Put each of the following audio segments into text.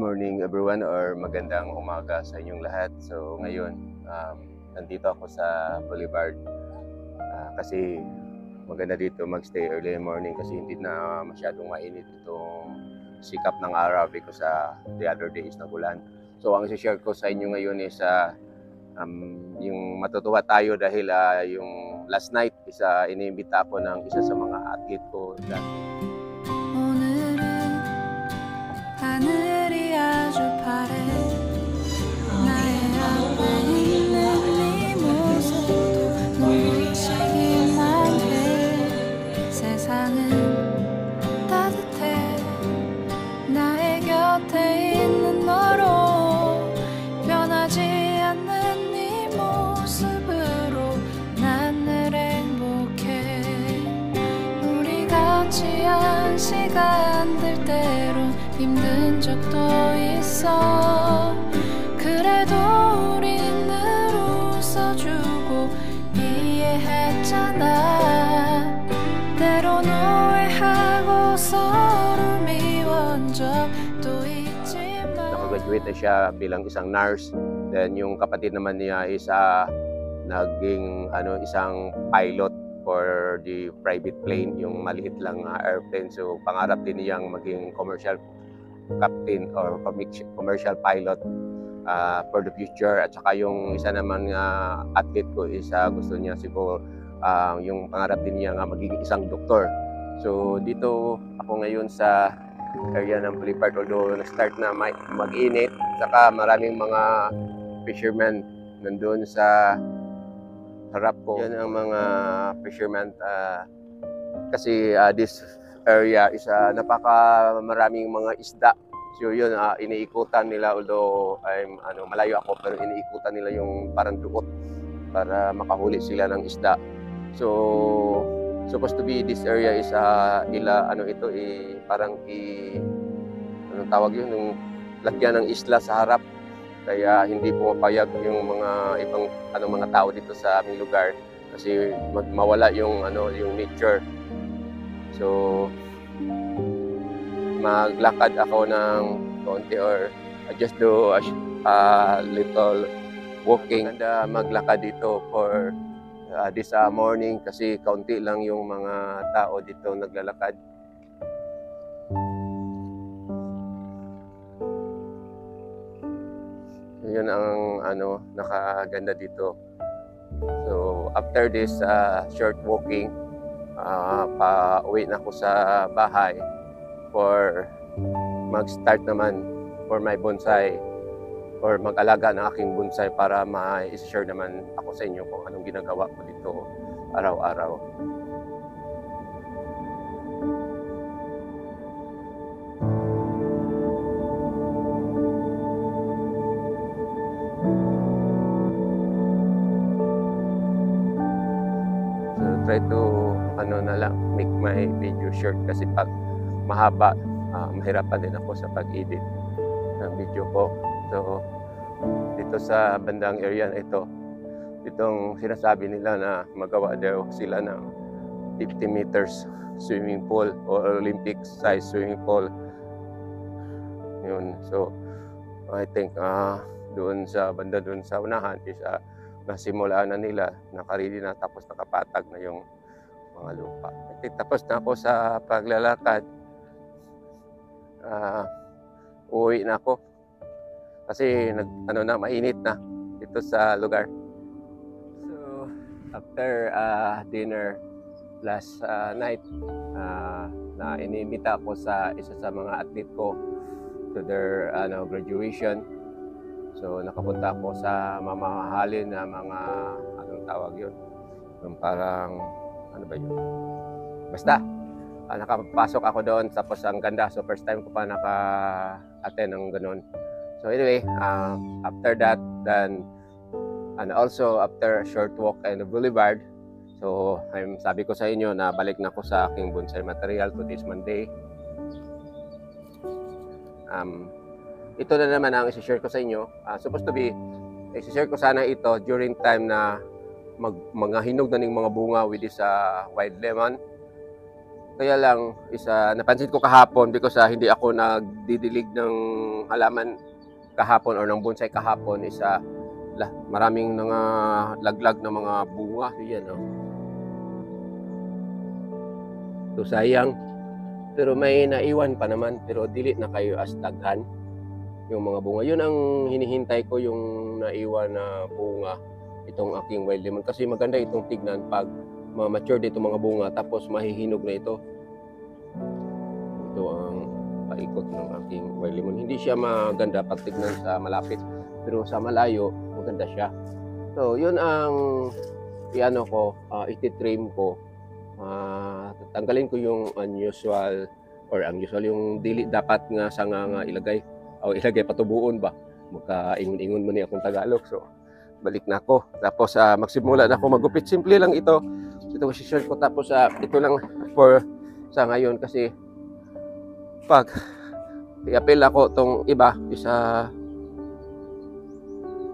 morning everyone or magandang umaga sa inyong lahat. So ngayon, nandito ako sa Boulevard kasi maganda dito magstay early in the morning kasi hindi na masyadong mainit itong sikap ng araw because the other day is nagulan. So ang i-share ko sa inyo ngayon is yung matutuwa tayo dahil yung last night iniimbita ako ng isa sa mga athlete ko dati. 하늘이 아주 파래 나의 앞에 있는 네 모습도 눈부시기만 해 세상은 따뜻해 나의 곁에 있는 너로 변하지 않는 네 모습으로 난 늘 행복해 우리 같이 한 시간들 때론 힘든 적도 있어 그래도 우린 늘 웃어주고 이해했잖아 때론 오해하고 서로 미워한 적도 있지만 Nakagraduate na siya bilang isang nurse. Then yung kapatid naman niya is naging isang pilot for the private plane, yung maliit lang airplane. So pangarap din niyang maging commercial captain or commercial pilot for the future. At saka yung isa naman athlete ko is gusto niya siguro yung pangarap din niya maging isang doktor. So dito ako ngayon sa area ng Boulevard, although na-start na mag-init, saka maraming mga fishermen nandun sa harap ko. Yan ang mga fishermen kasi this area is napaka-maraming mga isda. So yun, iniikutan nila, although malayo ako, pero iniikutan nila yung parang duot para makahuli sila ng isda. So supposed to be this area is parang anong tawag yun, yung lagyan ng isla sa harap. Kaya hindi pumapayag yung mga ibang mga tao dito sa aming lugar kasi mawala yung yung nature. So maglakad ako ng konti or just do a little walking and maglakad dito for this morning kasi kaunti lang yung mga tao dito naglalakad. Yun ang nakaganda dito. So after this short walking, pauwi na ako sa bahay for mag-start naman for my bonsai or mag-alaga ng aking bonsai para ma-share naman ako sa inyo kung anong ginagawa ko dito araw-araw. Try to make my video short kasi pag mahaba mahirapan din ako sa pag-edit ng video ko. So dito sa bandang area na itong sinasabi nila na magawa daw sila ng 50 meters swimming pool or Olympic size swimming pool yun. So I think doon sa banda doon sa unahan is nasimulaan na nila, nakaready na, tapos nakapatag na yung mga lupa. Tapos na ako sa paglalakad. Uwi na ako kasi mainit na dito sa lugar. So after dinner last night, na inimbita ako sa isa sa mga athlete ko to their graduation. So nakapunta ako sa mamahalin na mga anong tawag yun, yung parang ba yun, basta nakapasok ako doon, tapos ang ganda. So first time ko pa naka-attend ng ganun. So anyway, after that then and also after a short walk in the Boulevard, so sabi ko sa inyo na balik na ako sa aking bonsai material today's Monday. Ito na naman ang isi-share ko sa inyo. Supposed to be, isi-share ko sana ito during time na mga hinog na ng mga bunga with this wild lemon. Kaya lang, napansin ko kahapon because hindi ako nagdidilig ng halaman kahapon or ng bonsai kahapon, maraming mga laglag na mga bunga. Yan, oh. So sayang, pero may naiwan pa naman, pero dili na kayo as daghan yung mga bunga. Yun ang hinihintay ko, yung naiwan na bunga itong aking wild lemon, kasi maganda itong tignan pag ma-mature dito mga bunga tapos mahihinog na ito. Ito ang paikot ng aking wild lemon. Hindi siya maganda pag tignan sa malapit, pero sa malayo maganda siya. So yun ang iti-trim ko. Tatanggalin ko yung unusual or unusual, yung dili dapat nga sanga ilagay o ilagay patubuon ba, magkaingon-ingon man ni akong Tagalog. So balik na ako, tapos magsimula na ako magupit. Simple lang ito share ko, tapos ito lang for sa ngayon, kasi pag i-apel ako tong iba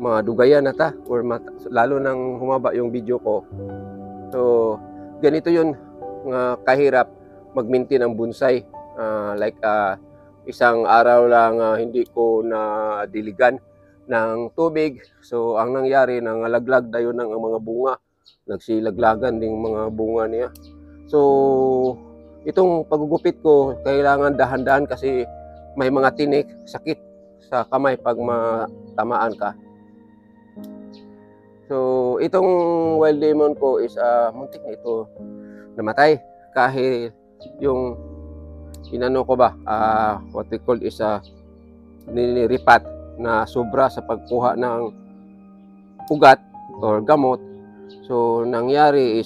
mga dugayan na ta, or lalo nang humaba yung video ko. So ganito yun nga kahirap mag-maintain ng bonsai. Isang araw lang hindi ko na diligan ng tubig. So ang nangyari, nangalaglag na yun ng mga bunga, nagsilaglagan ding mga bunga niya. So itong paggugupit ko, kailangan dahan-dahan kasi may mga tinik, sakit sa kamay pag matamaan ka. So itong wild lemon ko muntik na ito namatay, kahit yung inano ko ba, what we call niliripat na sobra sa pagkuha ng ugat or gamot. So nangyari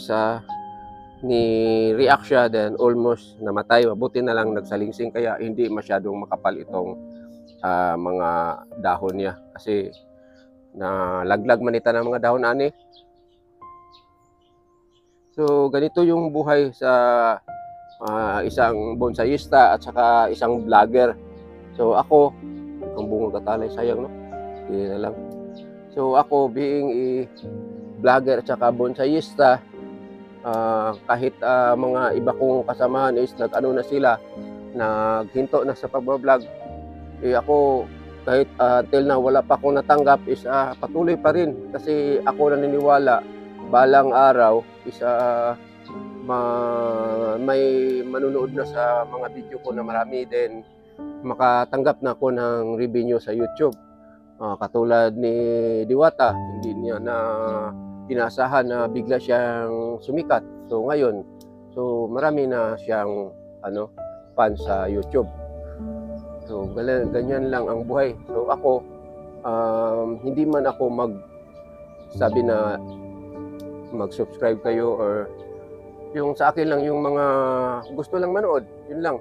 ni-react siya, then almost namatay. Mabuti na lang nagsalingsing, kaya hindi masyadong makapal itong mga dahon niya, kasi nalaglag manita ng mga dahon ani. So ganito yung buhay sa isang bonsaiista at saka isang vlogger. So ako, itong bunga katalay, sayang no? Hindi na lang. So ako being vlogger at saka bonsaiista, kahit mga iba kong kasamahan nag-ano na sila, naghinto na sa pagbablog, ako kahit till na wala pa akong natanggap patuloy pa rin, kasi ako naniniwala balang araw may manunood na sa mga video ko na marami, din makatanggap na ako ng revenue sa YouTube. Katulad ni Diwata, hindi niya na inasahan na bigla siyang sumikat. So ngayon, marami na siyang fan sa YouTube. So ganyan lang ang buhay. So ako, hindi man ako sabi na mag-subscribe kayo, or yung sa akin lang yung mga gusto lang manood, yun lang.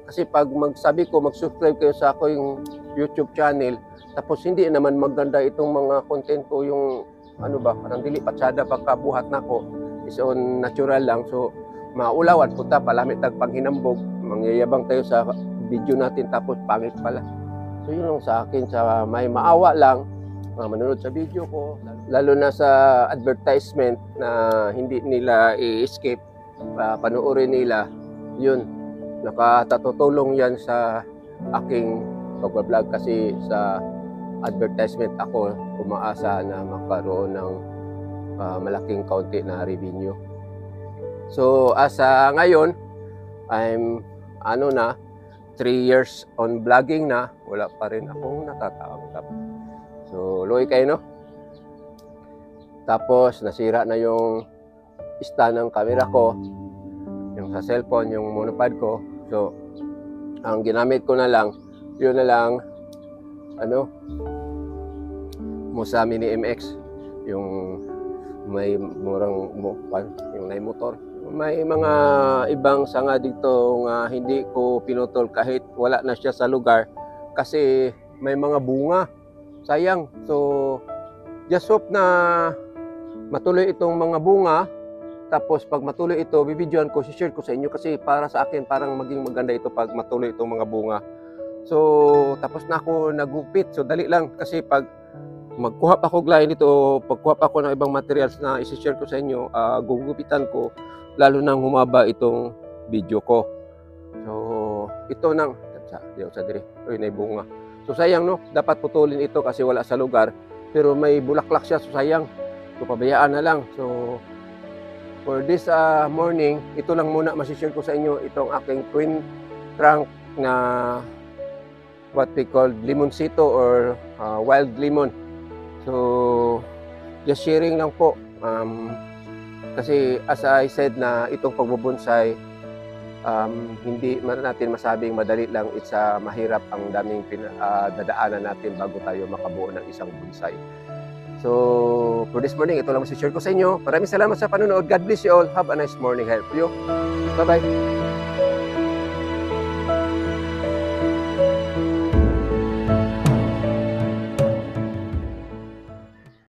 Kasi pag magsabi ko mag-subscribe kayo sa ako yung YouTube channel, tapos hindi naman maganda itong mga content ko, yung parang dili patsada pagkabuhat na ko, is on natural lang. So maulawan punta palamit tag panghinambog, mangyayabang tayo sa video natin tapos pangit pala. So yun lang sa akin, sa may maawa lang manonood sa video ko, lalo na sa advertisement na hindi nila i-escape, panoorin nila. Yun, nakatatutulong yan sa aking pag-vlog, kasi sa advertisement ako umaasa na magkaroon ng malaking kaunti na revenue. So asa ngayon, I'm 3 years on vlogging na, wala pa rin akong natatanggap. So luoy kayo no. Tapos nasira na yung stand ng camera ko, yung sa cellphone, yung monopod ko. So ang ginamit ko na lang, yun na lang Musa Mini MX, yung may murang yung may motor. May mga ibang sanga dito nga hindi ko pinutol kahit wala na siya sa lugar, kasi may mga bunga, sayang. So just hope na matuloy itong mga bunga. Tapos pag matuloy ito, bibidyoan ko, share ko sa inyo, kasi para sa akin parang maging maganda ito pag matuloy itong mga bunga. So tapos na ako nagupit, so dali lang, kasi pag magkuha pa ako glahin dito, pagkuha pa ako ng ibang materials na isi-share ko sa inyo, gugupitan ko, lalo nang humaba itong video ko. So ito nang sa diri. Uy, nay bunga. So sayang no, dapat putulin ito kasi wala sa lugar. Pero may bulaklak siya, so sayang. So pabayaan na lang. So for this morning, ito lang muna masishare ko sa inyo itong aking twin trunk na what we call limoncito or wild lemon. So just sharing lang po. Kasi as I said na itong pagbubonsai, hindi natin masabing madali lang. It's mahirap, ang daming dadaanan natin bago tayo makabuo ng isang bonsai. So for this morning, ito lang masishare ko sa inyo. Maraming salamat sa panonood. God bless you all. Have a nice morning. Help you. Bye-bye.